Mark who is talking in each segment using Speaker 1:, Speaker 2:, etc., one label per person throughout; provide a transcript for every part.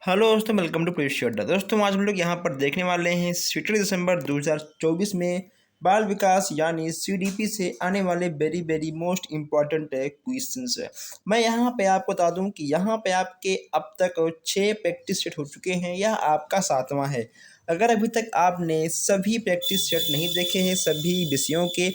Speaker 1: Hello दोस्तों, welcome to previous अड्डा। दोस्तों आज हम लोग यहाँ पर देखने वाले हैं 17 दिसंबर 2024 में बाल विकास यानी सीडीपी से आने वाले वेरी मोस्ट इम्पॉर्टेंट क्वेश्चंस है। मैं यहाँ पे आपको बता दूँ कि यहाँ पे आपके अब तक 6 प्रैक्टिस सेट हो चुके हैं, यह आपका 7वां है। अगर अभी तक आपने सभी प्रैक्टिस सेट नहीं देखे हैं सभी विषयों के,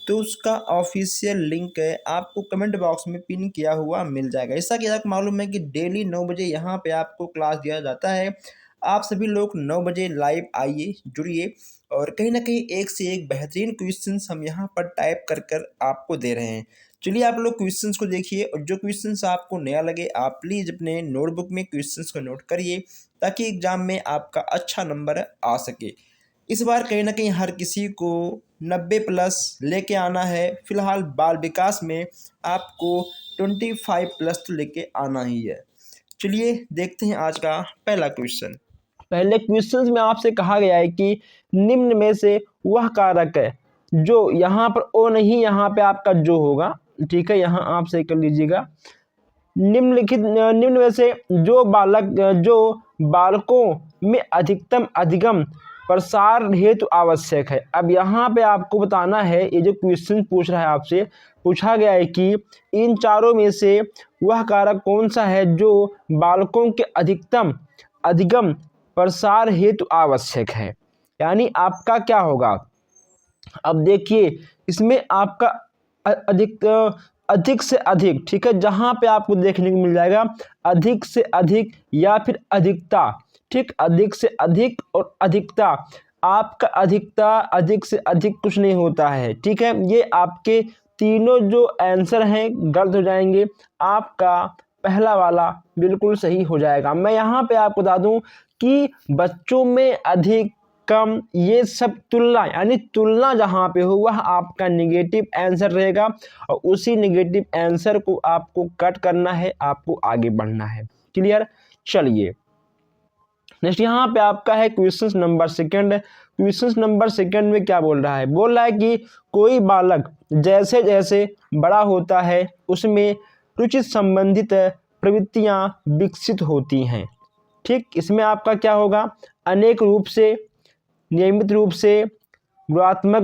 Speaker 1: तो उसका ऑफिशियल लिंक है आपको कमेंट बॉक्स में पिन किया हुआ मिल जाएगा। जैसा कि आपको मालूम है कि डेली 9 बजे यहाँ पे आपको क्लास दिया जाता है। आप सभी लोग 9 बजे लाइव आइए, जुड़िए और कहीं ना कहीं एक से एक बेहतरीन क्वेश्चंस हम यहाँ पर टाइप कर कर आपको दे रहे हैं। चलिए आप लोग क्वेश्चंस को देखिए और जो क्वेश्चंस आपको नया लगे आप प्लीज़ अपने नोटबुक में क्वेश्चंस को नोट करिए, ताकि एग्जाम में आपका अच्छा नंबर आ सके। इस बार कहीं न कहीं हर किसी को 90 प्लस लेके आना है। फिलहाल बाल विकास में आपको 25 प्लस तो लेके आना ही है। चलिए देखते हैं आज का पहला क्वेश्चन।
Speaker 2: पहले क्वेश्चंस में आपसे कहा गया है कि निम्न में से वह कारक है जो यहाँ पर ओ नहीं, यहाँ पे आपका जो होगा, ठीक है, यहाँ आप सही कर लीजिएगा। निम्न में से जो बालकों में अधिकतम अधिगम प्रसार हेतु आवश्यक है। अब यहाँ पे आपको बताना है, ये जो क्वेश्चन पूछ रहा है आपसे, पूछा गया है कि इन चारों में से वह कारक कौन सा है जो बालकों के अधिकतम अधिगम प्रसार हेतु आवश्यक है। यानी आपका क्या होगा। अब देखिए इसमें आपका अधिक से अधिक, ठीक है, जहां पे आपको देखने को मिल जाएगा अधिक से अधिक या फिर अधिकता, ठीक, अधिक से अधिक और अधिकता। आपका अधिकता अधिक से अधिक कुछ नहीं होता है, ठीक है। ये आपके तीनों जो आंसर हैं गलत हो जाएंगे, आपका पहला वाला बिल्कुल सही हो जाएगा। मैं यहाँ पे आपको बता दूं कि बच्चों में अधिक कम ये सब तुलना, यानी तुलना जहाँ पे हो वह आपका नेगेटिव आंसर रहेगा और उसी नेगेटिव आंसर को आपको कट करना है, आपको आगे बढ़ना है। क्लियर। चलिए नेक्स्ट यहाँ पे आपका है question number second. Question number second में क्या बोल रहा है, बोल रहा है कि कोई बालक जैसे जैसे बड़ा होता है उसमें रुचि संबंधित प्रवृत्तियां विकसित होती हैं। ठीक, इसमें आपका क्या होगा, अनेक रूप से, नियमित रूप से, गुणात्मक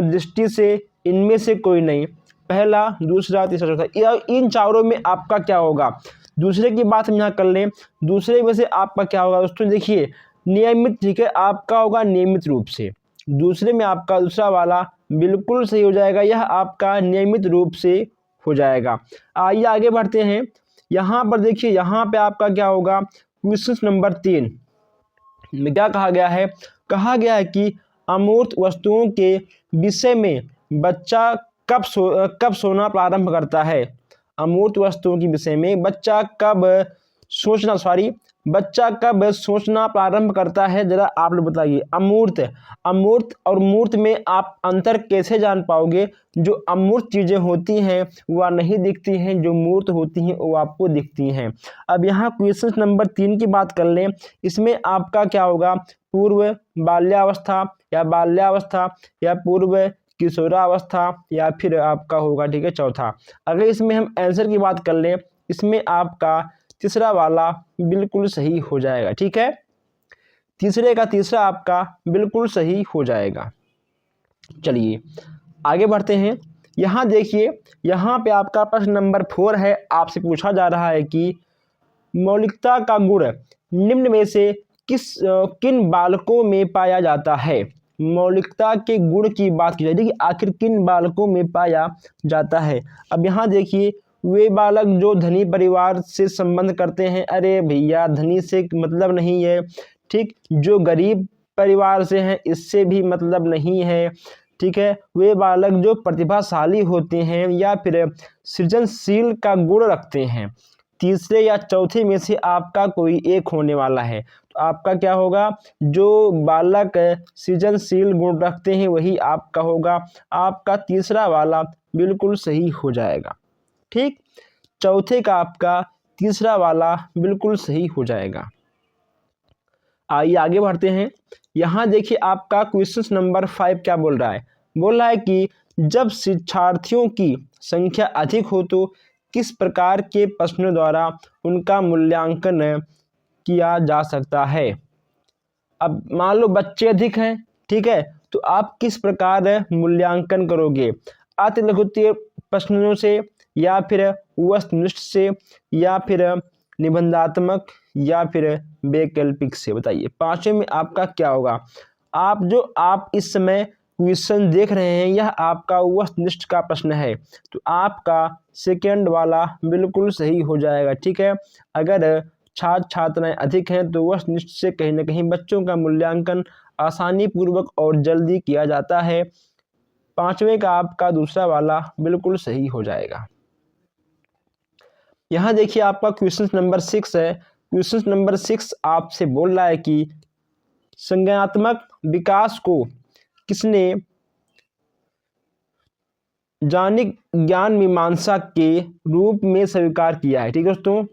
Speaker 2: दृष्टि से, इनमें से कोई नहीं। पहला, दूसरा, तीसरा, चौथा, इन चारों में आपका क्या होगा। दूसरे की बात हम यहाँ कर लें, दूसरे में से आपका क्या होगा दोस्तों, देखिए नियमित, ठीक है, आपका होगा नियमित रूप से। दूसरे में आपका दूसरा वाला बिल्कुल सही हो जाएगा, यह आपका नियमित रूप से हो जाएगा। आइए आगे बढ़ते हैं। यहाँ पर देखिए, यहाँ पे आपका क्या होगा, क्वेश्चन नंबर 3 में क्या कहा गया है, कहा गया है कि अमूर्त वस्तुओं के विषय में बच्चा कब सोना प्रारंभ करता है। अमूर्त वस्तुओं के विषय में बच्चा कब सोचना प्रारंभ करता है, जरा आप लोग बताइए। अमूर्त और मूर्त में आप अंतर कैसे जान पाओगे। जो अमूर्त चीजें होती हैं वह नहीं दिखती हैं, जो मूर्त होती हैं वो आपको दिखती हैं। अब यहाँ क्वेश्चन नंबर 3 की बात कर लें, इसमें आपका क्या होगा, पूर्व बाल्यावस्था या पूर्व किशोरावस्था या फिर आपका होगा, ठीक है, चौथा। अगर इसमें हम आंसर की बात कर लें, इसमें आपका तीसरा वाला बिल्कुल सही हो जाएगा, ठीक है। तीसरे का तीसरा आपका बिल्कुल सही हो जाएगा। चलिए आगे बढ़ते हैं। यहाँ देखिए, यहाँ पे आपका प्रश्न नंबर 4 है। आपसे पूछा जा रहा है कि मौलिकता का गुण निम्न में से किन बालकों में पाया जाता है। मौलिकता के गुण की बात की जाएगी कि आखिर किन बालकों में पाया जाता है। अब यहाँ देखिए, वे बालक जो धनी परिवार से संबंध करते हैं, अरे भैया धनी से मतलब नहीं है, ठीक, जो गरीब परिवार से हैं इससे भी मतलब नहीं है, ठीक है। वे बालक जो प्रतिभाशाली होते हैं या फिर सृजनशील का गुण रखते हैं, तीसरे या चौथे में से आपका कोई एक होने वाला है। तो आपका क्या होगा, जो बालक सृजनशील गुण रखते हैं वही आपका होगा। आपका तीसरा वाला बिल्कुल सही हो जाएगा, ठीक। चौथे का आपका तीसरा वाला बिल्कुल सही हो जाएगा। आइए आगे बढ़ते हैं। यहाँ देखिए आपका क्वेश्चन नंबर 5 क्या बोल रहा है, बोल रहा है कि जब शिक्षार्थियों की संख्या अधिक हो तो किस प्रकार के प्रश्नों द्वारा उनका मूल्यांकन किया जा सकता है। अब मान लो बच्चे अधिक हैं, ठीक है, तो आप किस प्रकार मूल्यांकन करोगे? अतिलघुत्तीय प्रश्नों से, या फिर वस्तुनिष्ठ से, या फिर निबंधात्मक, या फिर वैकल्पिक से? बताइए पांचों में आपका क्या होगा? आप इस समय क्वेश्चन देख रहे हैं, यह आपका वस्तुनिष्ठ का प्रश्न है, तो आपका सेकंड वाला बिल्कुल सही हो जाएगा। ठीक है, अगर छात्र छात्राएं अधिक हैं तो वस्तुनिष्ठ से कहीं ना कहीं बच्चों का मूल्यांकन आसानी पूर्वक और जल्दी किया जाता है। पांचवें का आपका दूसरा वाला बिल्कुल सही हो जाएगा। यहाँ देखिए आपका क्वेश्चन नंबर 6 है। क्वेश्चन नंबर 6 आपसे बोल रहा है कि संज्ञानात्मक विकास को किसने जानिक ज्ञान मीमांसा के रूप में स्वीकार किया है? ठीक है दोस्तों,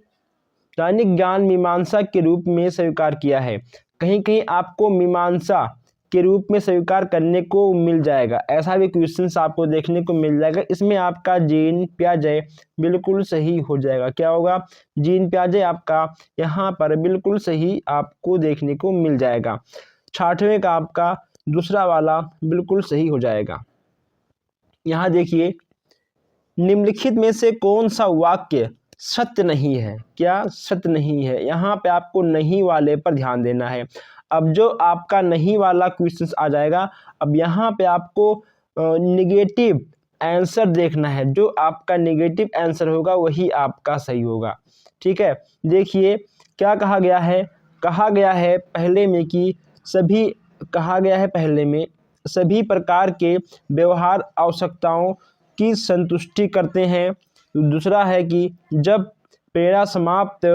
Speaker 2: जानिक ज्ञान मीमांसा के रूप में स्वीकार किया है। कहीं कहीं आपको मीमांसा के रूप में स्वीकार करने को मिल जाएगा, ऐसा भी क्वेश्चंस आपको देखने को मिल जाएगा। इसमें आपका जीन प्याजे बिल्कुल सही हो जाएगा। क्या होगा? जीन प्याजे आपका यहाँ पर बिल्कुल सही आपको देखने को मिल जाएगा। छठवें का आपका दूसरा वाला बिल्कुल सही हो जाएगा। यहाँ देखिए, निम्नलिखित में से कौन सा वाक्य सत्य नहीं है? क्या सत्य नहीं है? यहाँ पे आपको नहीं वाले पर ध्यान देना है। अब जो आपका नहीं वाला क्वेश्चन आ जाएगा, अब यहाँ पे आपको निगेटिव आंसर देखना है। जो आपका निगेटिव आंसर होगा वही आपका सही होगा। ठीक है, देखिए क्या कहा गया है? कहा गया है पहले में कि सभी प्रकार के व्यवहार आवश्यकताओं की संतुष्टि करते हैं। दूसरा है कि जब प्रेरणा समाप्त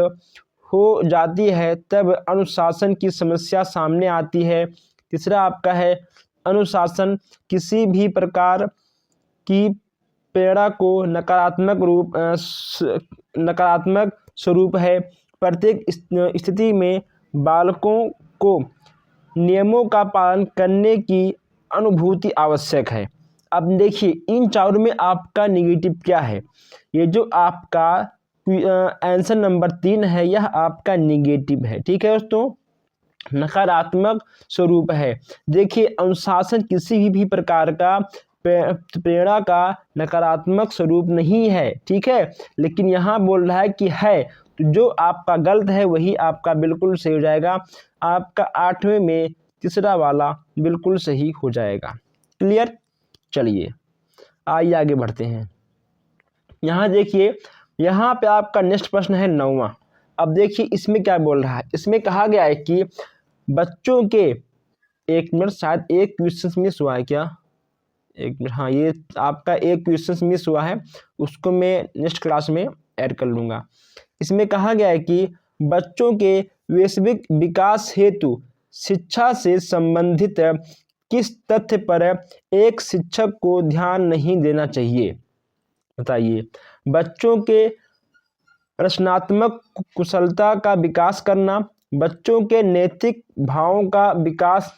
Speaker 2: हो जाती है तब अनुशासन की समस्या सामने आती है। तीसरा आपका है अनुशासन किसी भी प्रकार की प्रेरणा को नकारात्मक स्वरूप है। प्रत्येक स्थिति में बालकों को नियमों का पालन करने की अनुभूति आवश्यक है। अब देखिए इन चारों में आपका निगेटिव क्या है? ये जो आपका आंसर नंबर 3 है, यह आपका निगेटिव है। ठीक है दोस्तों, नकारात्मक स्वरूप है। देखिए अनुशासन किसी भी प्रकार का प्रेरणा का नकारात्मक स्वरूप नहीं है। ठीक है, लेकिन यहाँ बोल रहा है कि है, तो जो आपका गलत है वही आपका बिल्कुल सही हो जाएगा। आपका 8वें में तीसरा वाला बिल्कुल सही हो जाएगा। क्लियर? चलिए आइए आगे बढ़ते हैं। यहाँ देखिए, यहाँ पे आपका नेक्स्ट प्रश्न है 9वां। अब देखिए इसमें क्या बोल रहा है? इसमें कहा गया है कि बच्चों के, एक मिनट, शायद एक क्वेश्चन मिस हुआ है क्या? एक मिनट, हाँ ये आपका एक क्वेश्चन मिस हुआ है, उसको मैं नेक्स्ट क्लास में ऐड कर लूँगा। इसमें कहा गया है कि बच्चों के वैश्विक विकास हेतु शिक्षा से संबंधित किस तथ्य पर एक शिक्षक को ध्यान नहीं देना चाहिए? बताइए। बच्चों के रचनात्मक कुशलता का विकास करना, बच्चों के नैतिक भावों का विकास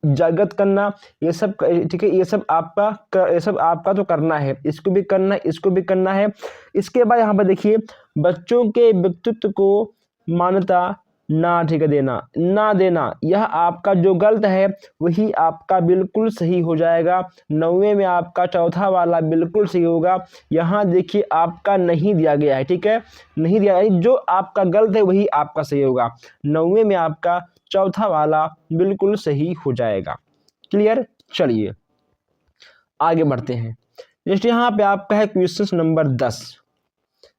Speaker 2: जागृत करना, ये सब ठीक है, ये सब आपका तो करना है, इसको भी करना है, इसको भी करना है। इसके बाद यहाँ पर देखिए, बच्चों के व्यक्तित्व को मान्यता ना देना, यह आपका जो गलत है वही आपका बिल्कुल सही हो जाएगा। 9वें में आपका चौथा वाला बिल्कुल सही होगा। यहाँ देखिए आपका नहीं दिया गया है। ठीक है, नहीं दिया है, जो आपका गलत है वही आपका सही होगा। 9वें में आपका चौथा वाला बिल्कुल सही हो जाएगा। क्लियर? चलिए आगे बढ़ते हैं। नेक्स्ट यहाँ पे आपका है क्वेश्चन नंबर 10।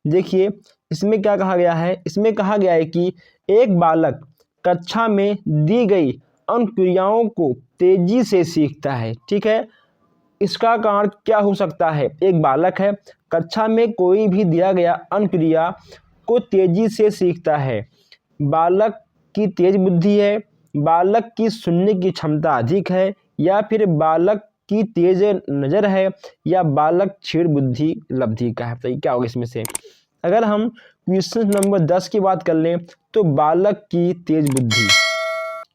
Speaker 2: देखिए इसमें क्या कहा गया है? इसमें कहा गया है कि एक बालक कक्षा में दी गई अनुक्रियाओं को तेजी से सीखता है। ठीक है, इसका कारण क्या हो सकता है? एक बालक है, कक्षा में कोई भी दिया गया अनुक्रिया को तेजी से सीखता है। बालक की तेज बुद्धि है, बालक की सुनने की क्षमता अधिक है, या फिर बालक की तेज नज़र है, या बालक क्षीण बुद्धि लब्धि का है? तो क्या होगा इसमें से? अगर हम क्वेश्चन नंबर 10 की बात कर लें तो बालक की तेज बुद्धि।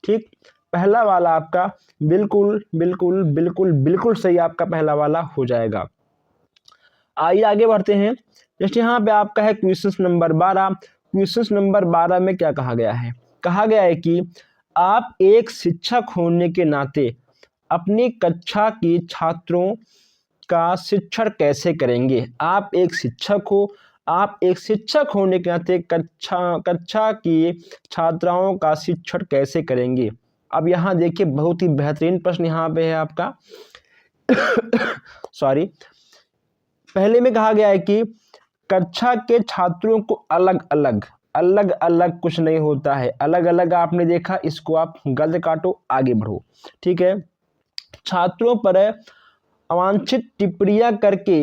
Speaker 2: ठीक, पहला वाला आपका बिल्कुल बिल्कुल बिल्कुल बिल्कुल सही आपका पहला वाला हो जाएगा। आइए आगे बढ़ते हैं। जैसे यहाँ पे आपका है क्वेश्चन नंबर 12। क्वेश्चन नंबर 12 में क्या कहा गया है? कहा गया है कि आप एक शिक्षक होने के नाते अपनी कक्षा के छात्रों का शिक्षण कैसे करेंगे? आप एक शिक्षक हो, आप एक शिक्षक होने के नाते कक्षा की छात्राओं का शिक्षण कैसे करेंगे? अब यहाँ देखिए बहुत ही बेहतरीन प्रश्न यहाँ पे है आपका। सॉरी, पहले में कहा गया है कि कक्षा के छात्रों को अलग अलग कुछ नहीं होता है। अलग अलग आपने देखा, इसको आप गलत काटो, आगे बढ़ो। ठीक है, छात्रों पर अवांछित टिप्पणियां करके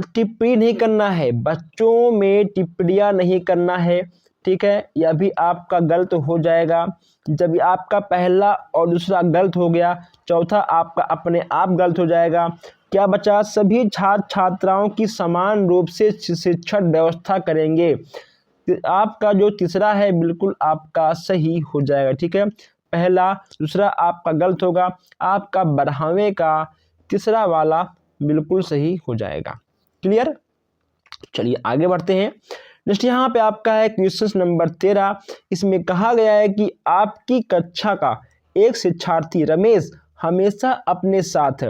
Speaker 2: टिप्पणी नहीं करना है, बच्चों में टिप्पणियां नहीं करना है। ठीक है, यह भी आपका गलत हो जाएगा। जब आपका पहला और दूसरा गलत हो गया, चौथा आपका अपने आप गलत हो जाएगा। क्या बचा? सभी छात्र छात्राओं की समान रूप से शिक्षण व्यवस्था करेंगे। आपका जो तीसरा है बिल्कुल आपका सही हो जाएगा। ठीक है, पहला दूसरा आपका गलत होगा, आपका 12वें का तीसरा वाला बिल्कुल सही हो जाएगा। क्लियर? चलिए आगे बढ़ते हैं। नेक्स्ट यहाँ पे आपका है क्वेश्चन नंबर 13। इसमें कहा गया है कि आपकी कक्षा का एक शिक्षार्थी रमेश हमेशा अपने साथ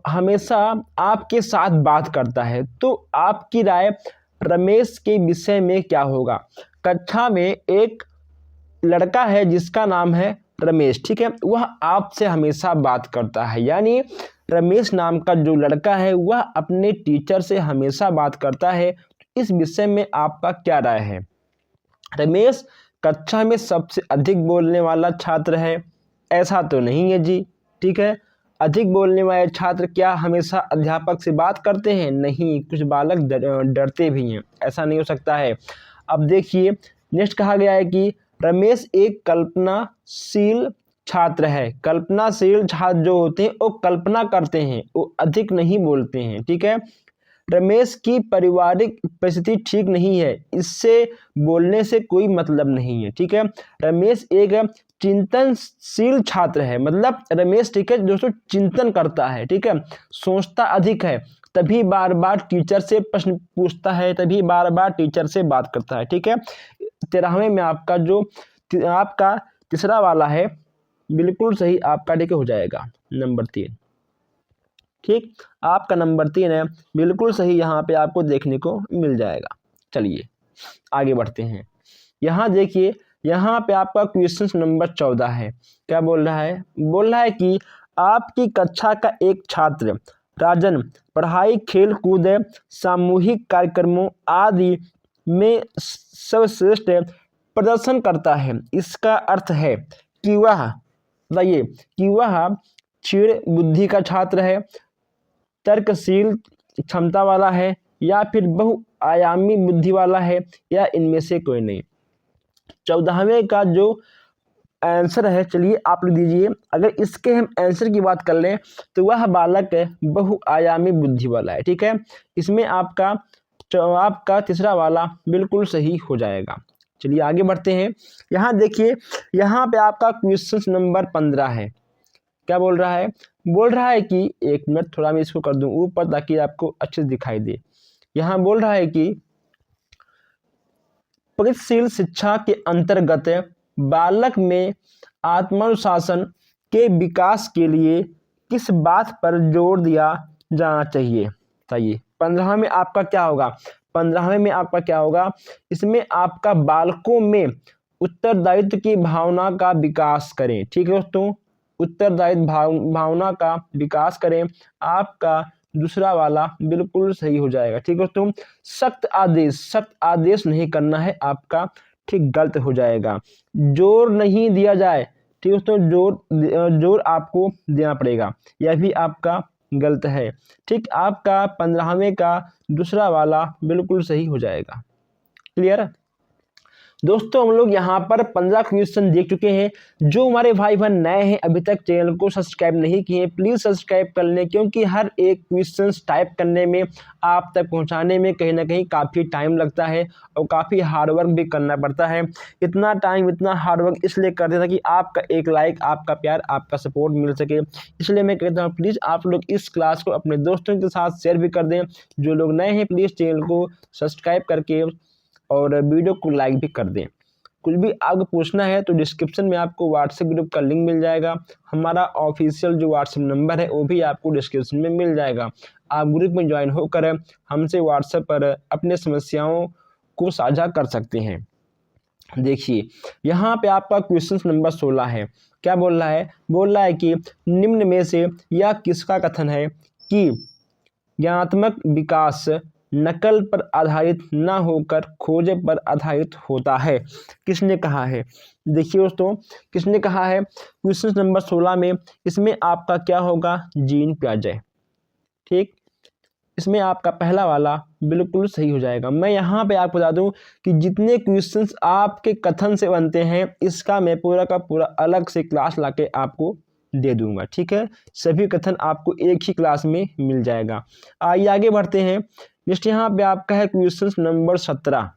Speaker 2: हमेशा आपके साथ बात करता है, तो आपकी राय रमेश के विषय में क्या होगा? कक्षा में एक लड़का है जिसका नाम है रमेश। ठीक है, वह आपसे हमेशा बात करता है, यानी रमेश नाम का जो लड़का है वह अपने टीचर से हमेशा बात करता है। इस विषय में आपका क्या राय है? रमेश कक्षा में सबसे अधिक बोलने वाला छात्र है? ऐसा तो नहीं है जी। ठीक है, अधिक बोलने वाले छात्र क्या हमेशा अध्यापक से बात करते हैं? नहीं, कुछ बालक डरते भी हैं, ऐसा नहीं हो सकता है। अब देखिए नेक्स्ट कहा गया है कि रमेश एक कल्पनाशील छात्र है। कल्पनाशील छात्र जो होते हैं वो कल्पना करते हैं, वो अधिक नहीं बोलते हैं। ठीक है, रमेश की पारिवारिक परिस्थिति ठीक नहीं है, इससे बोलने से कोई मतलब नहीं है। ठीक है, रमेश एक चिंतनशील छात्र है, मतलब रमेश, ठीक है दोस्तों, चिंतन करता है। ठीक है, सोचता अधिक है, तभी बार बार टीचर से प्रश्न पूछता है, तभी बार बार टीचर से बात करता है। ठीक है, 13वें में आपका जो आपका तीसरा वाला है बिल्कुल सही आपका ठीक हो जाएगा, नंबर 3। ठीक, आपका नंबर 3 है, बिल्कुल सही यहाँ पे आपको देखने को मिल जाएगा। चलिए आगे बढ़ते हैं। यहाँ देखिए, यहाँ पे आपका क्वेश्चन नंबर 14 है। क्या बोल रहा है? बोल रहा है कि आपकी कक्षा का एक छात्र राजन पढ़ाई, खेल कूद, सामूहिक कार्यक्रमों आदि में सर्वश्रेष्ठ प्रदर्शन करता है। इसका अर्थ है कि वह, बताइए, कि वह क्षीण बुद्धि का छात्र है, तर्कशील क्षमता वाला है, या फिर बहुआयामी बुद्धि वाला है, या इनमें से कोई नहीं। 14वें का जो आंसर है, चलिए आप लिख दीजिए। अगर इसके हम आंसर की बात कर लें तो वह बालक बहुआयामी बुद्धि वाला है। ठीक है, इसमें आपका तीसरा वाला बिल्कुल सही हो जाएगा। चलिए आगे बढ़ते हैं। यहाँ देखिए, यहाँ पे आपका क्वेश्चन नंबर 15 है। क्या बोल रहा है? बोल रहा है कि, एक मिनट थोड़ा मैं इसको कर दूं ऊपर ताकि आपको अच्छे से दिखाई दे। यहाँ बोल रहा है कि प्रगतिशील शिक्षा के अंतर्गत बालक में आत्मानुशासन के विकास के लिए किस बात पर जोर दिया जाना चाहिए? बताइए। 15वें में आपका क्या होगा? 15वें में आपका क्या होगा? इसमें आपका बालकों में उत्तरदायित्व की भावना का विकास करें। ठीक है दोस्तों, उत्तरदायित्व भावना का विकास करें, आपका दूसरा वाला बिल्कुल सही हो जाएगा। ठीक है दोस्तों, सख्त आदेश नहीं करना है आपका, ठीक गलत हो जाएगा। जोर नहीं दिया जाए, ठीक है दोस्तों, जोर आपको देना पड़ेगा, यह भी आपका गलत है। ठीक, आपका 15वें का दूसरा वाला बिल्कुल सही हो जाएगा। क्लियर दोस्तों, हम लोग यहाँ पर 15 क्वेश्चन देख चुके हैं। जो हमारे भाई बहन नए हैं, अभी तक चैनल को सब्सक्राइब नहीं किए, प्लीज़ सब्सक्राइब कर लें, क्योंकि हर एक क्वेश्चन टाइप करने में, आप तक पहुँचाने में कहीं ना कहीं काफ़ी टाइम लगता है और काफ़ी हार्डवर्क भी करना पड़ता है। इतना टाइम, इतना हार्डवर्क इसलिए करते हैं कि आपका एक लाइक, आपका प्यार, आपका सपोर्ट मिल सके। इसलिए मैं कहता हूँ प्लीज़ आप लोग इस क्लास को अपने दोस्तों के साथ शेयर भी कर दें। जो लोग नए हैं प्लीज़ चैनल को सब्सक्राइब करके और वीडियो को लाइक भी कर दें। कुछ भी आपको पूछना है तो डिस्क्रिप्शन में आपको व्हाट्सएप ग्रुप का लिंक मिल जाएगा। हमारा ऑफिशियल जो व्हाट्सएप नंबर है वो भी आपको डिस्क्रिप्शन में मिल जाएगा। आप ग्रुप में ज्वाइन होकर हमसे व्हाट्सएप पर अपने समस्याओं को साझा कर सकते हैं। देखिए यहाँ पे आपका क्वेश्चन नंबर 16 है। क्या बोल रहा है कि निम्न में से यह किसका कथन है कि ज्ञानात्मक विकास नकल पर आधारित न होकर खोज पर आधारित होता है। किसने कहा है? देखिए दोस्तों, किसने कहा है क्वेश्चन नंबर 16 में? इसमें आपका क्या होगा? जीन पियाजे। ठीक, इसमें आपका पहला वाला बिल्कुल सही हो जाएगा। मैं यहाँ पे आपको बता दूं कि जितने क्वेश्चंस आपके कथन से बनते हैं इसका मैं पूरा का पूरा अलग से क्लास लाके आपको दे दूंगा। ठीक है, सभी कथन आपको एक ही क्लास में मिल जाएगा। आइए आगे बढ़ते हैं। नेक्स्ट यहाँ पे आपका है क्वेश्चन नंबर 17।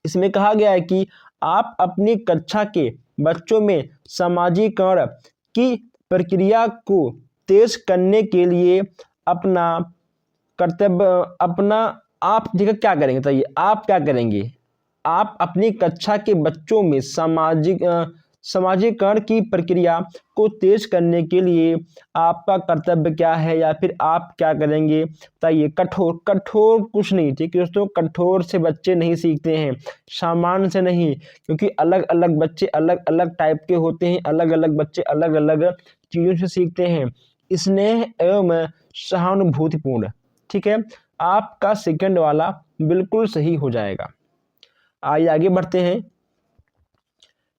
Speaker 2: इसमें कहा गया है कि आप अपनी कक्षा के बच्चों में सामाजिकरण की प्रक्रिया को तेज करने के लिए अपना आप देखिए क्या करेंगे? बताइए आप क्या करेंगे? आप अपनी कक्षा के बच्चों में सामाजिकरण की प्रक्रिया को तेज करने के लिए आपका कर्तव्य क्या है, या फिर आप क्या करेंगे? बताइए। कठोर कुछ नहीं। ठीक है दोस्तों, कठोर से बच्चे नहीं सीखते हैं, सामान्य से नहीं, क्योंकि अलग अलग बच्चे अलग अलग टाइप के होते हैं, अलग अलग बच्चे अलग अलग चीज़ों से सीखते हैं। स्नेह एवं सहानुभूतिपूर्ण। ठीक है, आपका सेकंड वाला बिल्कुल सही हो जाएगा। आइए आगे बढ़ते हैं।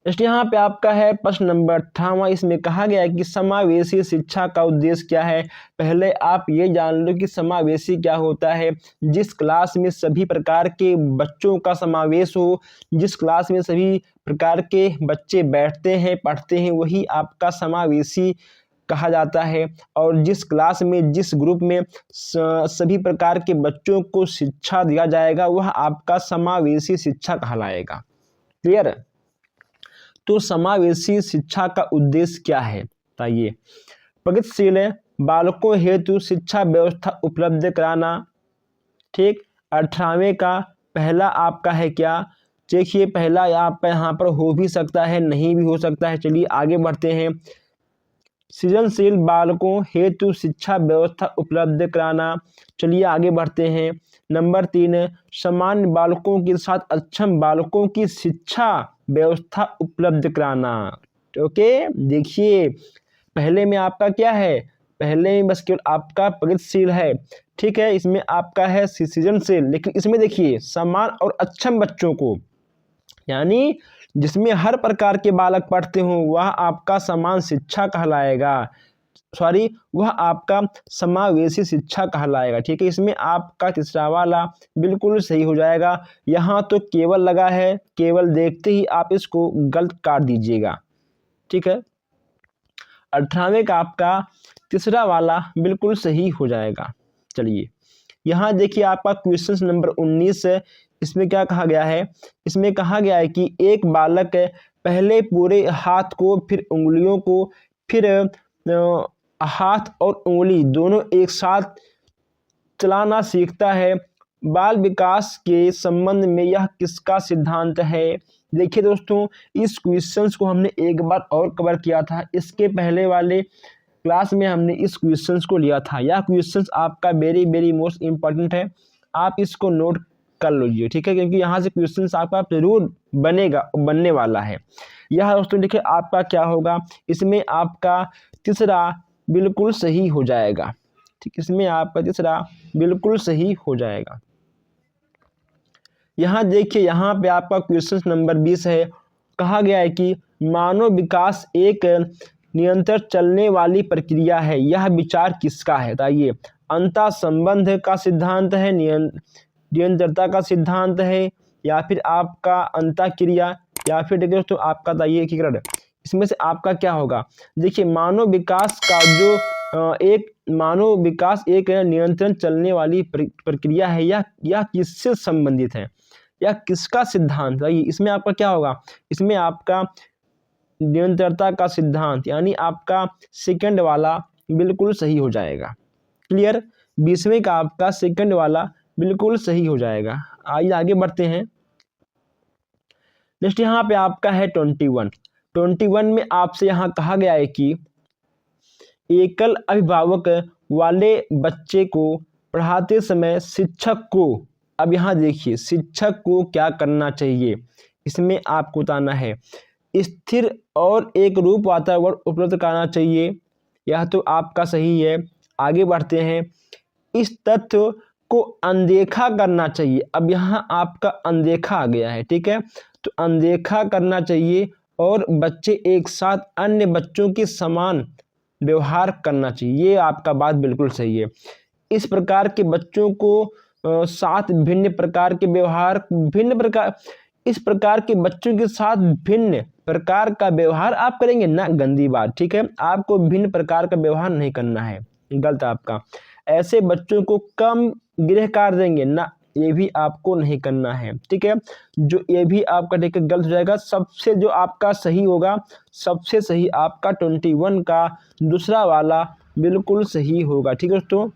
Speaker 2: नेक्स्ट यहाँ पे आपका है प्रश्न नंबर 58। इसमें कहा गया है कि समावेशी शिक्षा का उद्देश्य क्या है? पहले आप ये जान लो कि समावेशी क्या होता है। जिस क्लास में सभी प्रकार के बच्चों का समावेश हो, जिस क्लास में सभी प्रकार के बच्चे बैठते हैं पढ़ते हैं, वही आपका समावेशी कहा जाता है। और जिस क्लास में जिस ग्रुप में सभी प्रकार के बच्चों को शिक्षा दिया जाएगा वह आपका समावेशी शिक्षा कहलाएगा। क्लियर? तो समावेशी शिक्षा का उद्देश्य क्या है? बताइए। प्रगतिशील बालकों हेतु शिक्षा व्यवस्था उपलब्ध कराना। ठीक, 18वें का पहला आपका है क्या? देखिए पहला आप यहाँ पर हो भी सकता है, नहीं भी हो सकता है। चलिए आगे बढ़ते हैं। सृजनशील बालकों हेतु शिक्षा व्यवस्था उपलब्ध कराना। चलिए आगे बढ़ते हैं। नंबर 3, सामान्य बालकों के साथ अक्षम बालकों की शिक्षा व्यवस्था उपलब्ध कराना। ओके, देखिए पहले में आपका क्या है? पहले में बस केवल आपका प्रगतिशील है। ठीक है, इसमें आपका है सृजनशील, लेकिन इसमें देखिए समान और अक्षम बच्चों को, यानी जिसमें हर प्रकार के बालक पढ़ते हों वह आपका समान शिक्षा कहलाएगा। वह आपका समावेशी शिक्षा कहलाएगा। ठीक है, इसमें आपका तीसरा वाला बिल्कुल सही हो जाएगा। यहाँ तो केवल लगा है, केवल देखते ही आप इसको गलत काट दीजिएगा। ठीक है, 18वें का आपका तीसरा वाला बिल्कुल सही हो जाएगा। चलिए यहाँ देखिए आपका क्वेश्चन नंबर 19 है। इसमें क्या कहा गया है? इसमें कहा गया है कि एक बालक पहले पूरे हाथ को, फिर उंगलियों को, फिर हाथ और उंगली दोनों एक साथ चलाना सीखता है। बाल विकास के संबंध में यह किसका सिद्धांत है? देखिए दोस्तों, इस क्वेश्चंस को हमने एक बार और कवर किया था। इसके पहले वाले क्लास में हमने इस क्वेश्चंस को लिया था। यह क्वेश्चंस आपका वेरी मोस्ट इम्पॉर्टेंट है, आप इसको नोट कर लीजिए। ठीक है, क्योंकि यहाँ से क्वेश्चंस आपका जरूर बनने वाला है। यह दोस्तों देखिए आपका क्या होगा? इसमें आपका तीसरा बिल्कुल सही हो जाएगा। ठीक, इसमें आपका तीसरा बिल्कुल सही हो जाएगा। यहाँ देखिए, यहाँ पे आपका क्वेश्चन नंबर 20 है। कहा गया है कि मानव विकास एक निरंतर चलने वाली प्रक्रिया है, यह विचार किसका है? बताइए। अंतः संबंध का सिद्धांत है, निरंतरता का सिद्धांत है, या फिर आपका अंतः क्रिया, या फिर देखिए दोस्तों आपका बताइए एकीकरण। इसमें से आपका क्या होगा? देखिए मानव विकास एक निरंतर चलने वाली प्रक्रिया है, यह किससे संबंधित है, या किसका सिद्धांत? इसमें आपका क्या होगा? इसमें आपका निरंतरता का सिद्धांत, यानी आपका सेकंड वाला बिल्कुल सही हो जाएगा। क्लियर? 20वें का आपका सेकंड वाला बिल्कुल सही हो जाएगा। आइए आगे बढ़ते हैं। नेक्स्ट यहाँ पे आपका है 21 में आपसे यहाँ कहा गया है कि एकल अभिभावक वाले बच्चे को पढ़ाते समय शिक्षक को, अब यहाँ देखिए शिक्षक को क्या करना चाहिए, इसमें आपको बताना है। स्थिर और एक रूप वातावरण उपलब्ध कराना चाहिए, यह तो आपका सही है। आगे बढ़ते हैं। इस तथ्य को अनदेखा करना चाहिए, अब यहाँ आपका अनदेखा आ गया है, ठीक है, तो अनदेखा करना चाहिए और बच्चे एक साथ अन्य बच्चों के समान व्यवहार करना चाहिए, ये आपका बात बिल्कुल सही है। इस प्रकार के बच्चों को साथ भिन्न प्रकार के व्यवहार, इस प्रकार के बच्चों के साथ भिन्न प्रकार का व्यवहार आप करेंगे ना, गंदी बात, ठीक है, आपको भिन्न प्रकार का व्यवहार नहीं करना है, गलत आपका। ऐसे बच्चों को कम गृह कार्य देंगे ना, ये भी आपको नहीं करना है, ठीक है, जो ये भी आपका ठीक है गलत हो जाएगा। सबसे जो आपका सही होगा, सबसे सही आपका 21 का दूसरा वाला बिल्कुल सही होगा, ठीक है दोस्तों,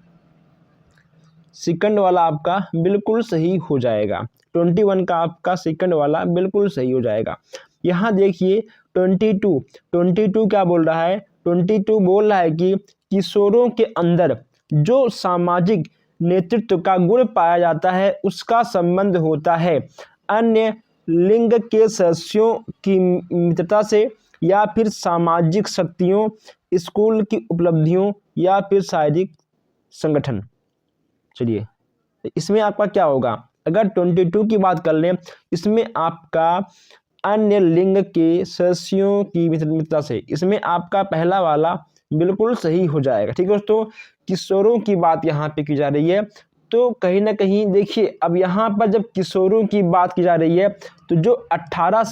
Speaker 2: सेकंड वाला आपका बिल्कुल सही हो जाएगा। 21 का आपका सेकंड वाला बिल्कुल सही हो जाएगा। यहाँ देखिए 22 क्या बोल रहा है, 22 बोल रहा है कि किशोरों के अंदर जो सामाजिक नेतृत्व का गुण पाया जाता है उसका संबंध होता है अन्य लिंग के सदस्यों की मित्रता से, या फिर सामाजिक शक्तियों, स्कूल की उपलब्धियों, या फिर शारीरिक संगठन। चलिए इसमें आपका क्या होगा, अगर 22 की बात कर लें, इसमें आपका अन्य लिंग के सदस्यों की मित्रता से, इसमें आपका पहला वाला बिल्कुल सही हो जाएगा, ठीक है दोस्तों। किशोरों की बात यहाँ पे की जा रही है, तो कहीं ना कहीं देखिए, अब यहाँ पर जब किशोरों की बात की जा रही है तो जो 18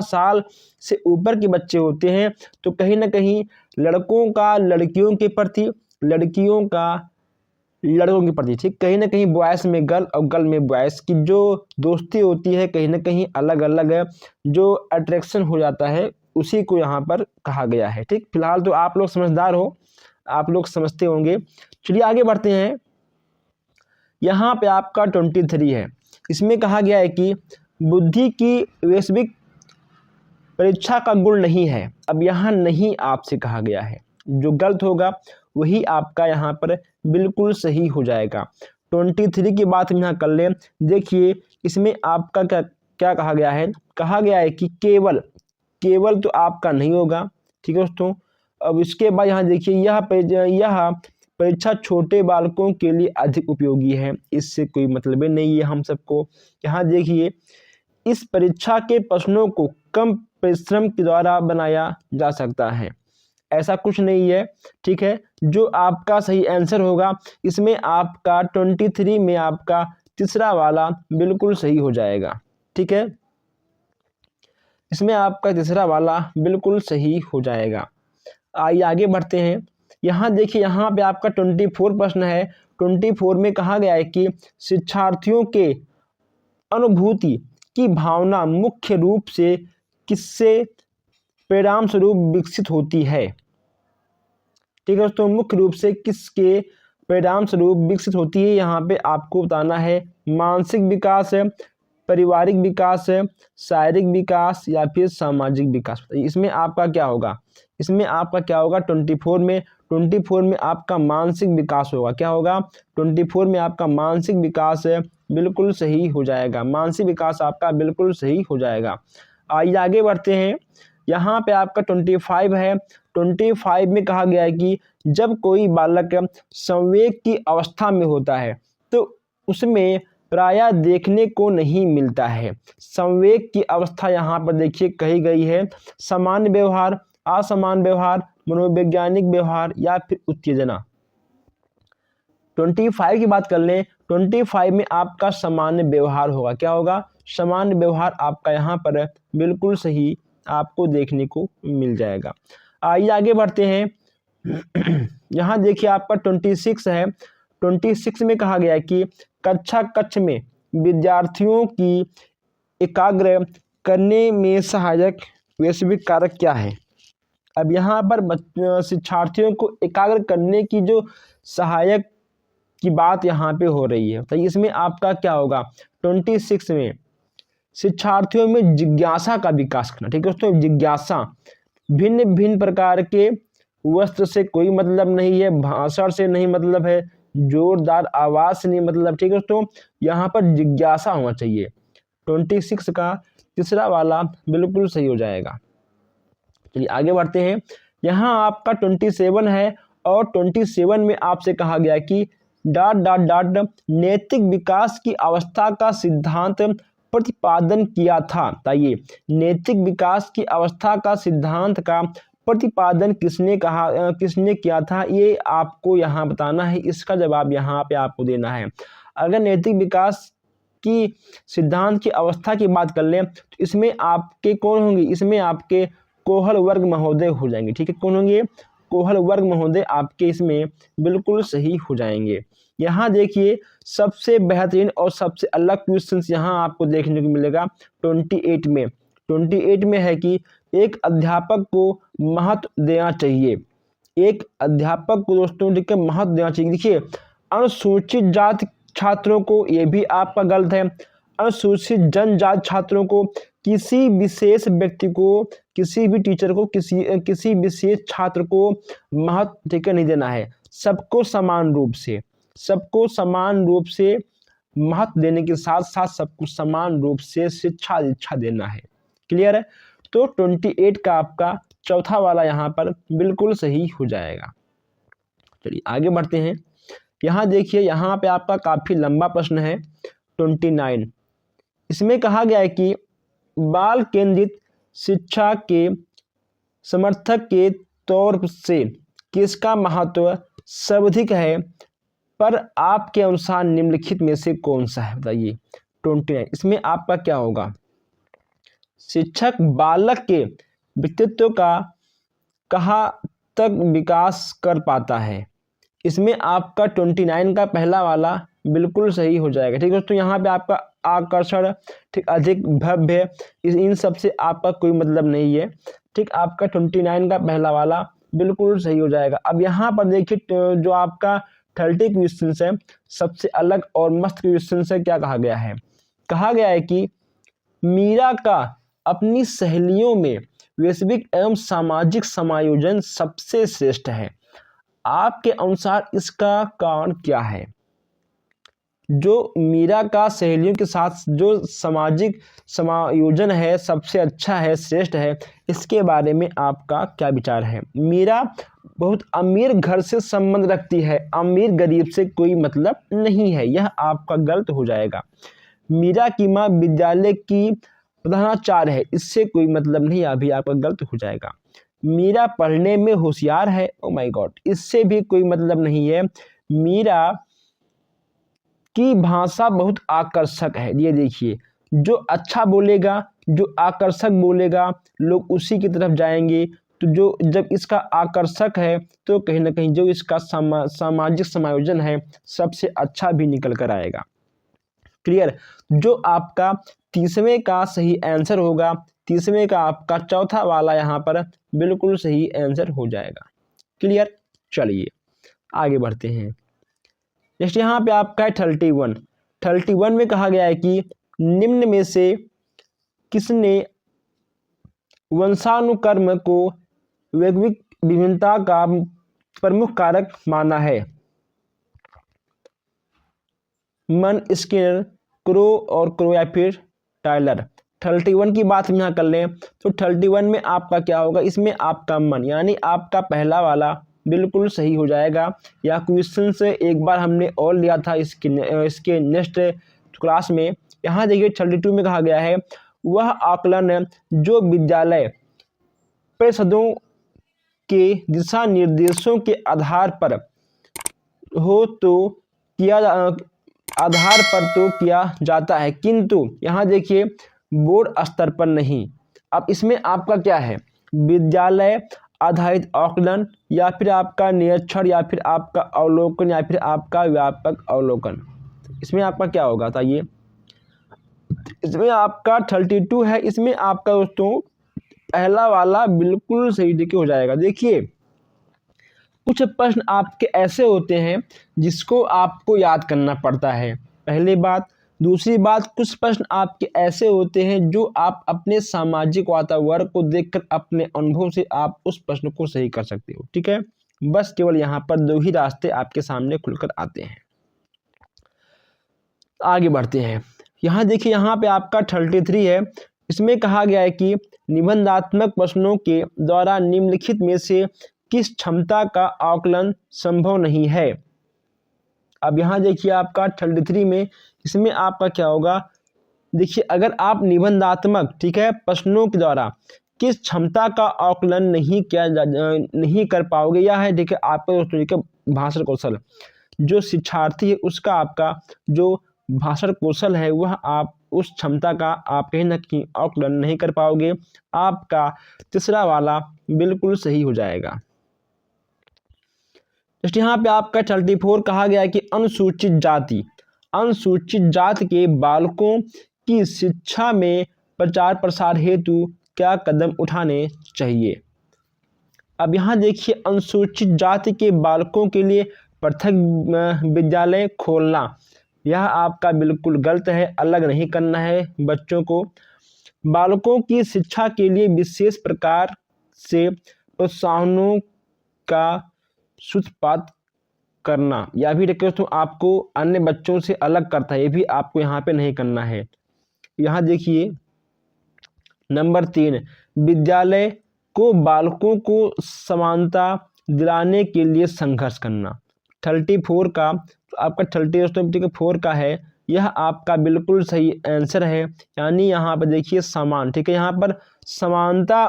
Speaker 2: साल से ऊपर के बच्चे होते हैं, तो कहीं ना कहीं लड़कों का लड़कियों के प्रति, लड़कियों का लड़कों के प्रति, ठीक, कहीं ना कहीं बॉयज़ में गर्ल और गर्ल में बॉयज़ की जो दोस्ती होती है कहीं ना कहीं अलग अलग है, जो अट्रैक्शन हो जाता है उसी को यहाँ पर कहा गया है, ठीक। फिलहाल तो आप लोग समझदार हो, आप लोग समझते होंगे। चलिए आगे बढ़ते हैं। यहाँ पे आपका 23 है, इसमें कहा गया है कि बुद्धि की वैश्विक परीक्षा का गुण नहीं है, अब यहाँ नहीं आपसे कहा गया है, जो गलत होगा वही आपका यहाँ पर बिल्कुल सही हो जाएगा। 23 की बात हम यहाँ कर लें, देखिए इसमें आपका क्या क्या कहा गया है, कहा गया है कि केवल तो आपका नहीं होगा, ठीक है दोस्तों। अब इसके बाद यहाँ देखिए, यह परीक्षा छोटे बालकों के लिए अधिक उपयोगी है, इससे कोई मतलब नहीं है हम सबको। यहाँ देखिए, इस परीक्षा के प्रश्नों को कम परिश्रम के द्वारा बनाया जा सकता है, ऐसा कुछ नहीं है, ठीक है। जो आपका सही आंसर होगा, इसमें आपका 23 में आपका तीसरा वाला बिल्कुल सही हो जाएगा, ठीक है, इसमें आपका तीसरा वाला बिल्कुल सही हो जाएगा। आइए आगे बढ़ते हैं। यहाँ देखिए, यहाँ पे आपका 24 प्रश्न है। 24 में कहा गया है कि शिक्षार्थियों के अनुभूति की भावना मुख्य रूप से किससे परिणाम स्वरूप विकसित होती है, ठीक है दोस्तों, मुख्य रूप से किसके परिणाम स्वरूप विकसित होती है, यहाँ पे आपको बताना है। मानसिक विकास है, पारिवारिक विकास है, शारीरिक विकास, या फिर सामाजिक विकास। इसमें आपका क्या होगा, इसमें आपका क्या होगा 24 में आपका मानसिक विकास होगा, क्या होगा 24 में आपका मानसिक विकास है, बिल्कुल सही हो जाएगा, मानसिक विकास आपका बिल्कुल सही हो जाएगा। आइए आगे बढ़ते हैं। यहाँ पे आपका 25 है। 25 में कहा गया है कि जब कोई बालक संवेग की अवस्था में होता है तो उसमें प्रायः देखने को नहीं मिलता है। संवेग की अवस्था यहाँ पर देखिए कही गई है सामान्य व्यवहार, असामान्य व्यवहार, मनोवैज्ञानिक व्यवहार, या फिर उत्तेजना। 25 की बात कर लें, 25 में आपका सामान्य व्यवहार होगा, क्या होगा, सामान्य व्यवहार आपका यहाँ पर बिल्कुल सही आपको देखने को मिल जाएगा। आइए आगे बढ़ते हैं। यहाँ देखिए आपका 26 है। 26 में कहा गया है कि कक्ष में विद्यार्थियों की एकाग्र करने में सहायक वैश्विक कारक क्या है। अब यहाँ पर शिक्षार्थियों को एकाग्र करने की जो सहायक की बात यहाँ पे हो रही है। तो इसमें आपका क्या होगा, 26 में शिक्षार्थियों में जिज्ञासा का विकास करना। ठीक है दोस्तों, जिज्ञासा, भिन्न भिन्न प्रकार के वस्त्र से कोई मतलब नहीं है, भाषण से नहीं मतलब है, जोरदार आवाज से नहीं मतलब। ठीक है दोस्तों, यहाँ पर जिज्ञासा होना चाहिए। 26 का तीसरा वाला बिल्कुल सही हो जाएगा। चलिए आगे बढ़ते हैं। यहाँ आपका 27 है और 27 में आपसे कहा गया कि डॉट डॉट डॉट नैतिक विकास की अवस्था का सिद्धांत प्रतिपादन किया था। बताइए, नैतिक विकास की अवस्था का सिद्धांत का प्रतिपादन किसने किया था, ये आपको यहाँ बताना है। इसका जवाब यहाँ पे आपको देना है। अगर नैतिक विकास की सिद्धांत की अवस्था की बात कर लें तो इसमें आपके कौन होंगे, इसमें आपके कोहल वर्ग महोदय हो जाएंगे। ठीक है, कौन होंगे, कोहल वर्ग महोदय आपके इसमें बिल्कुल सही हो जाएंगे। यहाँ देखिए सबसे बेहतरीन और सबसे अलग क्वेश्चन यहाँ आपको देखने को मिलेगा 28 में। 28 में है कि एक अध्यापक को महत्व देना चाहिए। एक अध्यापक को दोस्तों ठीक है महत्व देना चाहिए। देखिए अनुसूचित जाति छात्रों को, ये भी आपका गलत है। अनुसूचित जनजाति छात्रों को, किसी विशेष व्यक्ति को, किसी भी टीचर को, किसी विशेष छात्र को महत्व ठीक है नहीं देना है। सबको समान रूप से महत्व देने के साथ साथ सबको समान रूप से शिक्षा देना है। क्लियर है? तो 28 का आपका चौथा वाला यहाँ पर बिल्कुल सही हो जाएगा। चलिए आगे बढ़ते हैं। यहाँ देखिए, यहाँ पे आपका काफी लंबा प्रश्न है 29। इसमें कहा गया है कि बाल केंद्रित शिक्षा के समर्थक के तौर से किसका महत्व सर्वाधिक है, पर आपके अनुसार निम्नलिखित में से कौन सा है, बताइए। 29 इसमें आपका क्या होगा, शिक्षक बालक के व्यक्तित्व का कहाँ तक विकास कर पाता है। इसमें आपका 29 का पहला वाला बिल्कुल सही हो जाएगा। ठीक है दोस्तों, यहाँ पे आपका आकर्षण, ठीक, अधिक, भव्य, इन सब से आपका कोई मतलब नहीं है। ठीक, आपका 29 का पहला वाला बिल्कुल सही हो जाएगा। अब यहाँ पर देखिए जो आपका 30 क्वेश्चन है, सबसे अलग और मस्त क्वेश्चन है। क्या कहा गया है, कहा गया है कि मीरा का अपनी सहेलियों में वैश्विक एवं सामाजिक समायोजन सबसे श्रेष्ठ है। आपके अनुसार इसका कारण क्या है। जो मीरा का सहेलियों के साथ जो सामाजिक समायोजन है सबसे अच्छा है, श्रेष्ठ है, इसके बारे में आपका क्या विचार है। मीरा बहुत अमीर घर से संबंध रखती है, अमीर गरीब से कोई मतलब नहीं है, यह आपका गलत हो जाएगा। मीरा की माँ विद्यालय की प्रधानाचार्य है, इससे कोई मतलब नहीं, अभी आपका गलत हो जाएगा। मीरा पढ़ने में होशियार है, ओ माय गॉड, इससे भी कोई मतलब नहीं है। मीरा की भाषा बहुत आकर्षक है, ये देखिए, जो अच्छा बोलेगा, जो आकर्षक बोलेगा, लोग उसी की तरफ जाएंगे। तो जो जब इसका आकर्षक है तो कहीं ना कहीं जो इसका सामाजिक समायोजन है सबसे अच्छा भी निकल कर आएगा। क्लियर? जो आपका 30वें का सही आंसर होगा, 30वें का आपका चौथा वाला यहाँ पर बिल्कुल सही आंसर हो जाएगा। क्लियर? चलिए आगे बढ़ते हैं। नेक्स्ट यहाँ पे आपका है 31 में कहा गया है कि निम्न में से किसने वंशानुक्रम को वैश्विक विभिन्नता का प्रमुख कारक माना है। मन, स्किनर, क्रो या फिर टायलर। 31 की बात हम यहाँ कर लें तो 31 में आपका क्या होगा, इसमें आपका मन, यानी आपका पहला वाला बिल्कुल सही हो जाएगा। या क्वेश्चन से एक बार हमने और लिया था इसके नेक्स्ट क्लास में। यहाँ देखिए 32 में कहा गया है, वह आकलन जो विद्यालय परिषदों के दिशा निर्देशों के आधार पर किया जाता है, किंतु यहाँ देखिए बोर्ड स्तर पर नहीं। अब इसमें आपका क्या है, विद्यालय आधारित आकलन, या फिर आपका निरीक्षण, या फिर आपका अवलोकन, या फिर आपका व्यापक अवलोकन। इसमें आपका क्या होगा बताइए। इसमें आपका 32 है, इसमें आपका दोस्तों पहला वाला बिल्कुल सही देखिए हो जाएगा। देखिए कुछ प्रश्न आपके ऐसे होते हैं जिसको आपको याद करना पड़ता है, पहली बात। दूसरी बात, कुछ प्रश्न आपके ऐसे होते हैं जो आप अपने सामाजिक वातावरण को देखकर अपने अनुभव से आप उस प्रश्न को सही कर सकते हो, ठीक है। बस केवल यहाँ पर दो ही रास्ते आपके सामने खुलकर आते हैं। आगे बढ़ते हैं। यहाँ देखिए, यहाँ पे आपका 33 है। इसमें कहा गया है कि निबंधात्मक प्रश्नों के द्वारा निम्नलिखित में से किस क्षमता का आकलन संभव नहीं है। अब यहाँ देखिए आपका 33 में, इसमें आपका क्या होगा, देखिए अगर आप निबंधात्मक, ठीक है, प्रश्नों के द्वारा किस क्षमता का आकलन नहीं कर पाओगे, यह है देखिए आपका दोस्तों देखिए भाषण कौशल। जो शिक्षार्थी है उसका आपका जो भाषण कौशल है वह आप उस क्षमता का आप कहीं ना कहीं आकलन नहीं कर पाओगे। आपका तीसरा वाला बिल्कुल सही हो जाएगा। जस्ट यहाँ पे आपका 34 कहा गया है कि अनुसूचित जाति के बालकों की शिक्षा में प्रचार प्रसार हेतु क्या कदम उठाने चाहिए। अब यहाँ देखिए, अनुसूचित जाति के बालकों के लिए पृथक विद्यालय खोलना, यह आपका बिल्कुल गलत है। अलग नहीं करना है बच्चों को। बालकों की शिक्षा के लिए विशेष प्रकार से प्रोत्साहनों का सूत्रपात करना, या भी देखिए दोस्तों आपको अन्य बच्चों से अलग करता है, ये भी आपको यहाँ पे नहीं करना है। यहाँ देखिए नंबर 3, विद्यालय को बालकों को समानता दिलाने के लिए संघर्ष करना। 34 का आपका 34 का है, यह आपका बिल्कुल सही आंसर है। यानी यहाँ पर देखिए समान, ठीक है, यहाँ पर समानता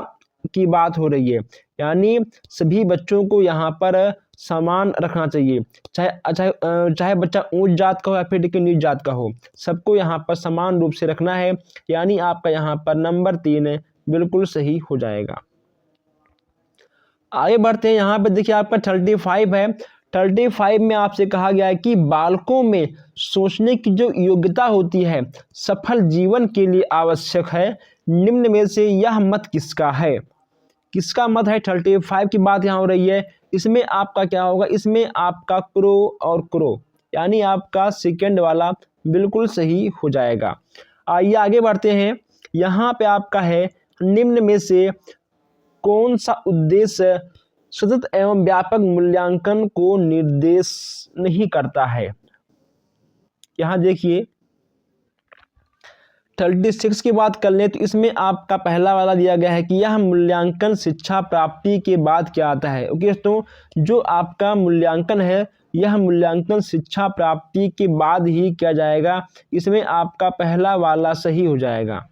Speaker 2: की बात हो रही है, यानी सभी बच्चों को यहाँ पर समान रखना चाहिए, चाहे बच्चा ऊंच जात का हो या फिर देखिए नीच जात का हो, सबको यहाँ पर समान रूप से रखना है। यानी आपका यहाँ पर नंबर 3 बिल्कुल सही हो जाएगा। आगे बढ़ते हैं। यहाँ पर देखिए आपका 35 है। 35 में आपसे कहा गया है कि बालकों में सोचने की जो योग्यता होती है सफल जीवन के लिए आवश्यक है, निम्न में से यह मत किसका है। किसका मत है, 35 की बात यहाँ हो रही है। इसमें आपका क्या होगा, इसमें आपका क्रो और क्रो, यानी आपका सेकंड वाला बिल्कुल सही हो जाएगा। आइए आगे बढ़ते हैं। यहाँ पे आपका है, निम्न में से कौन सा उद्देश्य सतत एवं व्यापक मूल्यांकन को निर्देश नहीं करता है। यहाँ देखिए 36 की बात कर लें तो इसमें आपका पहला वाला दिया गया है कि यह मूल्यांकन शिक्षा प्राप्ति के बाद क्या आता है। ओके दोस्तों, जो आपका मूल्यांकन है यह मूल्यांकन शिक्षा प्राप्ति के बाद ही किया जाएगा। इसमें आपका पहला वाला सही हो जाएगा।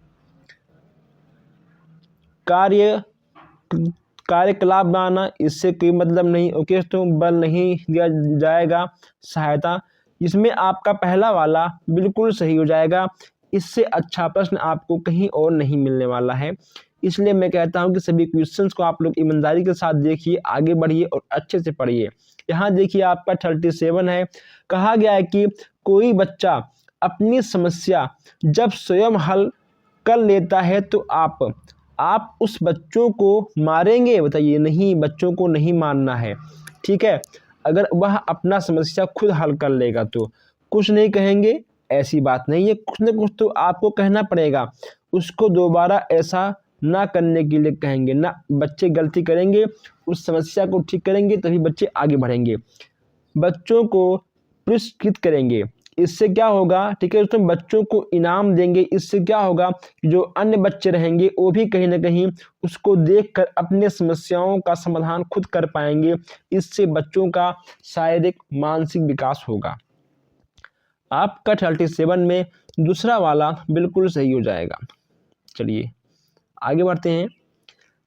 Speaker 2: कार्यकलाप बनाना, इससे कोई मतलब नहीं। ओके दोस्तों, बल नहीं दिया जाएगा, सहायता, इसमें आपका पहला वाला बिल्कुल सही हो जाएगा। इससे अच्छा प्रश्न आपको कहीं और नहीं मिलने वाला है। इसलिए मैं कहता हूं कि सभी क्वेश्चंस को आप लोग ईमानदारी के साथ देखिए, आगे बढ़िए और अच्छे से पढ़िए। यहाँ देखिए आपका 37 है। कहा गया है कि कोई बच्चा अपनी समस्या जब स्वयं हल कर लेता है तो आप उस बच्चों को मारेंगे, बताइए। नहीं, बच्चों को नहीं मारना है, ठीक है। अगर वह अपना समस्या खुद हल कर लेगा तो कुछ नहीं कहेंगे, ऐसी बात नहीं है। कुछ न कुछ तो आपको कहना पड़ेगा, उसको दोबारा ऐसा ना करने के लिए कहेंगे ना। बच्चे गलती करेंगे, उस समस्या को ठीक करेंगे तभी बच्चे आगे बढ़ेंगे। बच्चों को पुरस्कृत करेंगे, इससे क्या होगा, ठीक है दोस्तों, बच्चों को इनाम देंगे। इससे क्या होगा, जो अन्य बच्चे रहेंगे वो भी कहीं ना कहीं उसको देखकर अपने समस्याओं का समाधान खुद कर पाएंगे। इससे बच्चों का शारीरिक मानसिक विकास होगा। आपका 37 में दूसरा वाला बिल्कुल सही हो जाएगा। चलिए आगे बढ़ते हैं।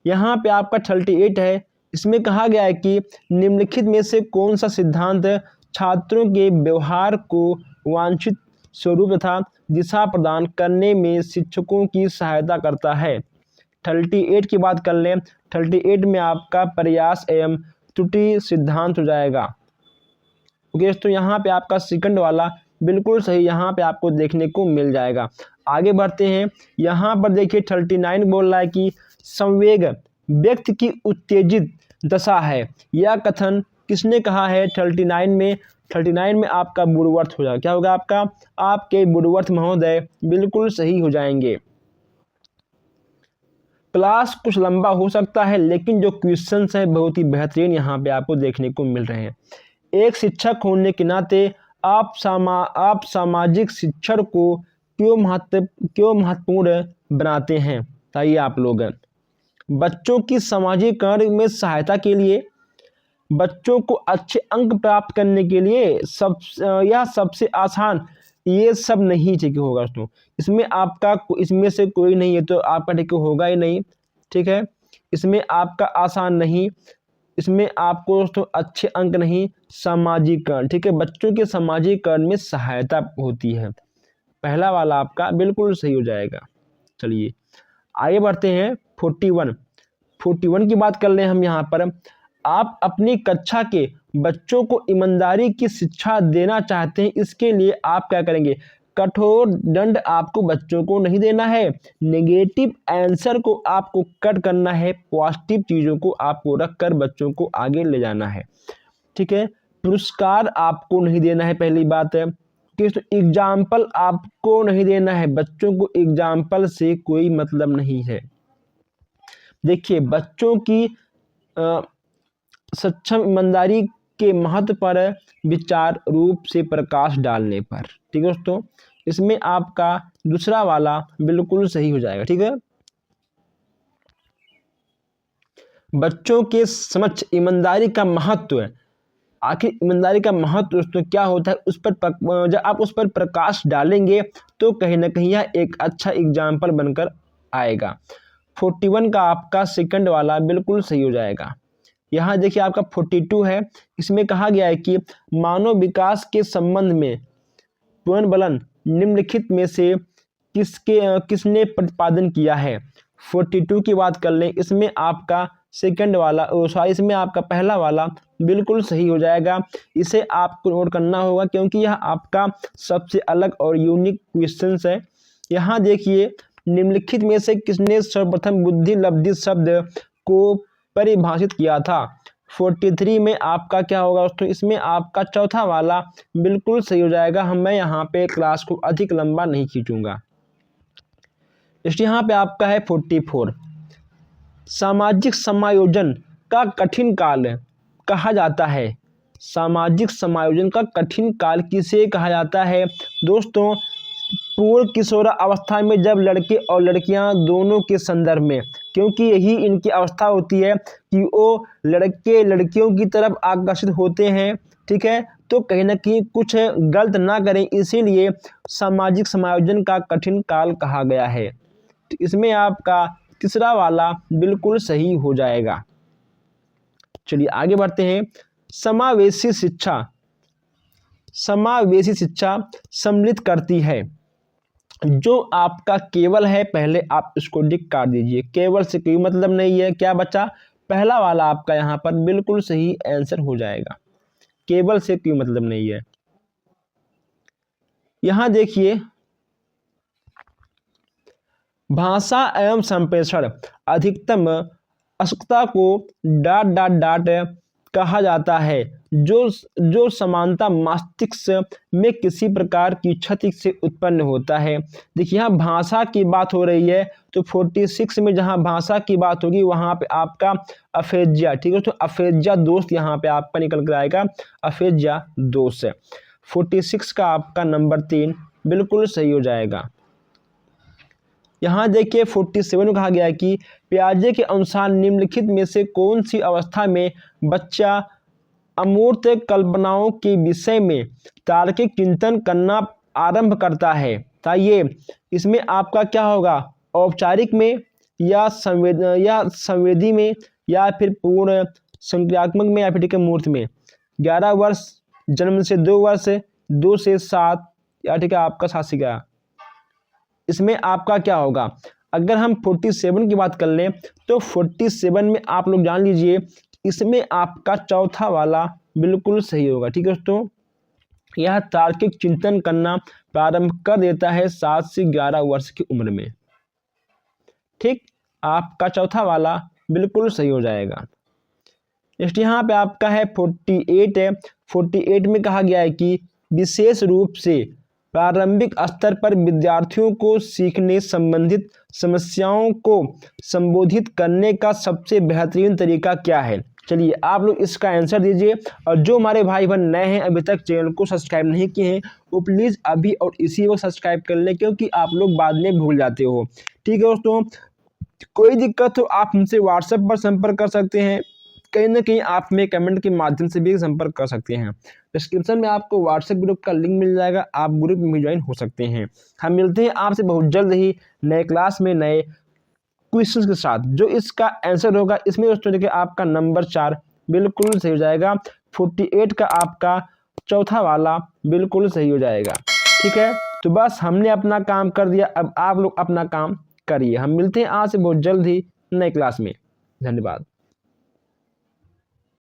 Speaker 2: यहाँ पे आपका 38 है। इसमें कहा गया है कि निम्नलिखित में से कौन सा सिद्धांत छात्रों के व्यवहार को वांछित स्वरूप तथा दिशा प्रदान करने में शिक्षकों की सहायता करता है। 38 की बात कर लें। 38 में आपका प्रयास एवं त्रुटि सिद्धांत हो जाएगा। ओके, तो यहाँ पे आपका सेकंड वाला बिल्कुल सही यहाँ पे आपको देखने को मिल जाएगा। आगे बढ़ते हैं। यहाँ पर देखिए 39 बोल रहा है कि संवेग व्यक्ति की उत्तेजित दशा है। यह कथन किसने कहा है? 39 में आपका वुडवर्थ हो जाएगा। क्या होगा आपका? आपके वुडवर्थ महोदय बिल्कुल सही हो जाएंगे। क्लास कुछ लंबा हो सकता है लेकिन जो क्वेश्चंस हैं बहुत ही बेहतरीन यहाँ पे आपको देखने को मिल रहे हैं। एक शिक्षक होने के नाते आप सामाजिक शिक्षण को क्यों महत्वपूर्ण बनाते हैं? बताइए आप लोग। बच्चों की सामाजिकरण में सहायता के लिए, बच्चों को अच्छे अंक प्राप्त करने के लिए, यह सबसे आसान, ये सब नहीं ठीक होगा दोस्तों। इसमें से कोई नहीं है तो आपका ठीक होगा ही नहीं। ठीक है, इसमें आपका आसान नहीं, इसमें आपको दोस्तों अच्छे अंक नहीं, सामाजिकरण। ठीक है, बच्चों के सामाजिकरण में सहायता होती है। पहला वाला आपका बिल्कुल सही हो जाएगा। चलिए आगे बढ़ते हैं। 41 की बात कर लें हम यहाँ पर। आप अपनी कक्षा के बच्चों को ईमानदारी की शिक्षा देना चाहते हैं, इसके लिए आप क्या करेंगे? कठोर दंड आपको बच्चों को नहीं देना है, नेगेटिव आंसर को आपको कट करना है, पॉजिटिव चीज़ों को आपको रखकर बच्चों को आगे ले जाना है। ठीक है, पुरस्कार आपको नहीं देना है, पहली बात है कि एग्जाम्पल आपको नहीं देना है, बच्चों को एग्जाम्पल से कोई मतलब नहीं है। देखिए, बच्चों की सक्षम ईमानदारी के महत्व पर विचार रूप से प्रकाश डालने पर। ठीक है दोस्तों, इसमें आपका दूसरा वाला बिल्कुल सही हो जाएगा। ठीक है, बच्चों के समक्ष ईमानदारी का महत्व, आखिर ईमानदारी का महत्व दोस्तों क्या होता है, जब आप उस पर प्रकाश डालेंगे तो कहीं ना कहीं यह एक अच्छा एग्जाम्पल बनकर आएगा। 41 का आपका सेकंड वाला बिल्कुल सही हो जाएगा। यहाँ देखिए आपका 42 है, इसमें कहा गया है कि मानव विकास के संबंध में पुनर्बलन निम्नलिखित में से किसने प्रतिपादन किया है? 42 की बात कर लें, इसमें आपका सेकंड वाला इसमें आपका पहला वाला बिल्कुल सही हो जाएगा। इसे आपको नोट करना होगा क्योंकि यह आपका सबसे अलग और यूनिक क्वेश्चन है। यहाँ देखिए, निम्नलिखित में से किसने सर्वप्रथम बुद्धि लब्धि शब्द को परिभाषित किया था? 43 में आपका क्या होगा दोस्तों? इसमें आपका चौथा वाला बिल्कुल सही हो जाएगा। मैं यहाँ पे क्लास को अधिक लंबा नहीं खींचूंगा। इसलिए यहाँ पे आपका है 44, सामाजिक समायोजन का कठिन काल कहा जाता है। सामाजिक समायोजन का कठिन काल किसे कहा जाता है दोस्तों? पूर्ण किशोर अवस्था में, जब लड़के और लड़कियां दोनों के संदर्भ में, क्योंकि यही इनकी अवस्था होती है कि वो लड़के लड़कियों की तरफ आकर्षित होते हैं। ठीक है, तो कहीं ना कहीं कुछ गलत ना करें, इसीलिए सामाजिक समायोजन का कठिन काल कहा गया है। तो इसमें आपका तीसरा वाला बिल्कुल सही हो जाएगा। चलिए आगे बढ़ते हैं। समावेशी शिक्षा सम्मिलित करती है। जो आपका केवल है, पहले आप इसको टिक काट दीजिए, केवल से कोई मतलब नहीं है। क्या बचा? पहला वाला आपका यहाँ पर बिल्कुल सही आंसर हो जाएगा, केवल से कोई मतलब नहीं है। यहाँ देखिए, भाषा एवं संप्रेषण अधिकतम अक्षमता को डाट कहा जाता है, जो समानता मस्तिष्क में किसी प्रकार की क्षति से उत्पन्न होता है। देखिए, यहाँ भाषा की बात हो रही है, तो 46 में जहाँ भाषा की बात होगी वहाँ पे आपका अफेजिया। ठीक है, तो अफेजिया दोस्त यहाँ पे आपका निकल कर आएगा, अफेजिया दोष। 46 का आपका नंबर 3 बिल्कुल सही हो जाएगा। यहाँ देखिए 47 में कहा गया है कि पियाजे के अनुसार निम्नलिखित में से कौन सी अवस्था में बच्चा अमूर्त कल्पनाओं के विषय में तार्किक चिंतन करना आरंभ करता है? बताइए, इसमें आपका क्या होगा? औपचारिक में या संवेदी में या फिर पूर्ण संक्रियात्मक में या फिर मूर्त में? 11 वर्ष, जन्म से 2 वर्ष, 2 से 7 या ठीक है आपका 7 से 11। इसमें आपका क्या होगा? अगर हम 47 की बात कर लें तो 47 में आप लोग जान लीजिए, इसमें आपका चौथा वाला बिल्कुल सही होगा। ठीक है दोस्तों, यह तार्किक चिंतन करना प्रारंभ कर देता है 7 से 11 वर्ष की उम्र में। ठीक, आपका चौथा वाला बिल्कुल सही हो जाएगा। नेक्स्ट यहाँ पे आपका है 48 है। 48 में कहा गया है कि विशेष रूप से प्रारंभिक स्तर पर विद्यार्थियों को सीखने संबंधित समस्याओं को संबोधित करने का सबसे बेहतरीन तरीका क्या है। चलिए आप लोग इसका आंसर दीजिए, और जो हमारे भाई बहन नए हैं अभी तक चैनल को सब्सक्राइब नहीं किए हैं वो प्लीज़ अभी और इसी वक्त सब्सक्राइब कर लें, क्योंकि आप लोग बाद में भूल जाते हो। ठीक है दोस्तों, कोई दिक्कत हो आप हमसे व्हाट्सएप पर संपर्क कर सकते हैं, कहीं ना कहीं आप में कमेंट के माध्यम से भी संपर्क कर सकते हैं। डिस्क्रिप्शन में आपको व्हाट्सएप ग्रुप का लिंक मिल जाएगा, आप ग्रुप में ज्वाइन हो सकते हैं। हम मिलते हैं आपसे बहुत जल्द ही नए क्लास में नए क्वेश्चंस के साथ। जो इसका आंसर होगा इसमें दोस्तों देखिए आपका नंबर 4 बिल्कुल सही हो जाएगा। 48 का आपका चौथा वाला बिल्कुल सही हो जाएगा। ठीक है, तो बस हमने अपना काम कर दिया, अब आप लोग अपना काम करिए। हम मिलते हैं आज से बहुत जल्द ही नए क्लास में। धन्यवाद।